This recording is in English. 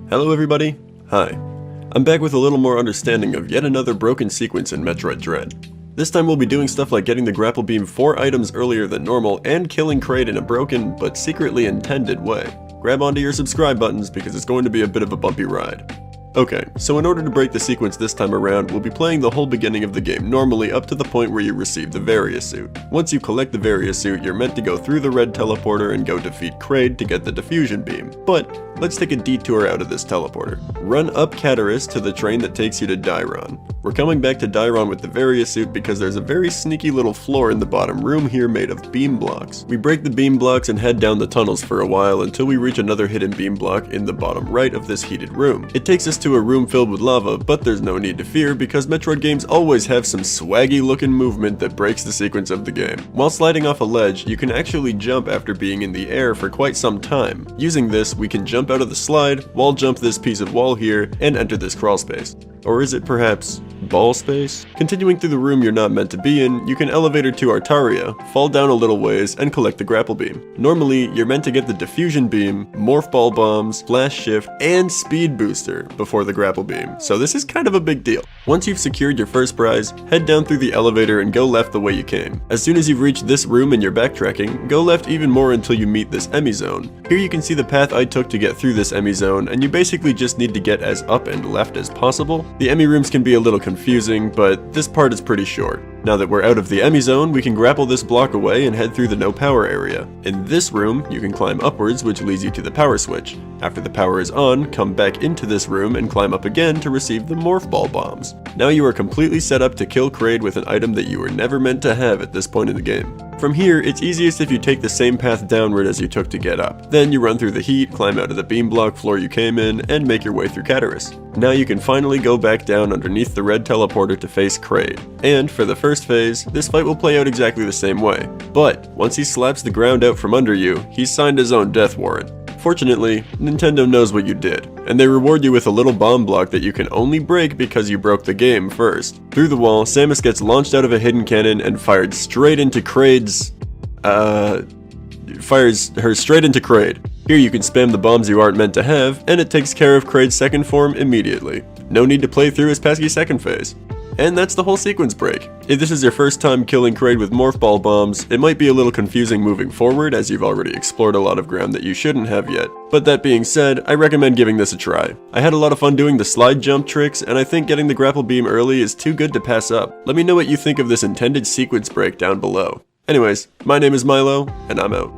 Hello everybody, hi. I'm back with a little more understanding of yet another broken sequence in Metroid Dread. This time we'll be doing stuff like getting the grapple beam 4 items earlier than normal and killing Kraid in a broken but secretly intended way. Grab onto your subscribe buttons because it's going to be a bit of a bumpy ride. Okay, so in order to break the sequence this time around, we'll be playing the whole beginning of the game normally up to the point where you receive the Varia suit. Once you collect the Varia suit, you're meant to go through the red teleporter and go defeat Kraid to get the diffusion beam. But let's take a detour out of this teleporter. Run up Cataris to the train that takes you to Dairon. We're coming back to Dairon with the Varia suit because there's a very sneaky little floor in the bottom room here made of beam blocks. We break the beam blocks and head down the tunnels for a while until we reach another hidden beam block in the bottom right of this heated room. It takes us to a room filled with lava, but there's no need to fear because Metroid games always have some swaggy looking movement that breaks the sequence of the game. While sliding off a ledge, you can actually jump after being in the air for quite some time. Using this, we can jump out of the slide, wall jump this piece of wall here, and enter this crawl space. Or is it perhaps ball space? Continuing through the room you're not meant to be in, you can elevator to Artaria, fall down a little ways, and collect the grapple beam. Normally, you're meant to get the diffusion beam, morph ball bombs, flash shift, and speed booster before the grapple beam, so this is kind of a big deal. Once you've secured your first prize, head down through the elevator and go left the way you came. As soon as you've reached this room and you're backtracking, go left even more until you meet this Emmy zone. Here you can see the path I took to get through this Emmy zone, and you basically just need to get as up and left as possible. The Emmy rooms can be a little confusing, but this part is pretty short. Now that we're out of the Emmy zone, we can grapple this block away and head through the no power area. In this room, you can climb upwards, which leads you to the power switch. After the power is on, come back into this room and climb up again to receive the morph ball bombs. Now you are completely set up to kill Kraid with an item that you were never meant to have at this point in the game. From here, it's easiest if you take the same path downward as you took to get up. Then you run through the heat, climb out of the beam block floor you came in, and make your way through Cataris. Now you can finally go back down underneath the red teleporter to face Kraid. And for the first phase, this fight will play out exactly the same way. But once he slaps the ground out from under you, he's signed his own death warrant. Fortunately, Nintendo knows what you did, and they reward you with a little bomb block that you can only break because you broke the game first. Through the wall, Samus gets launched out of a hidden cannon and fired straight into Kraid's... fires her straight into Kraid. Here you can spam the bombs you aren't meant to have, and it takes care of Kraid's second form immediately. No need to play through his pesky second phase. And that's the whole sequence break. If this is your first time killing Kraid with morph ball bombs, it might be a little confusing moving forward as you've already explored a lot of ground that you shouldn't have yet. But that being said, I recommend giving this a try. I had a lot of fun doing the slide jump tricks, and I think getting the grapple beam early is too good to pass up. Let me know what you think of this intended sequence break down below. Anyways, my name is Myloe, and I'm out.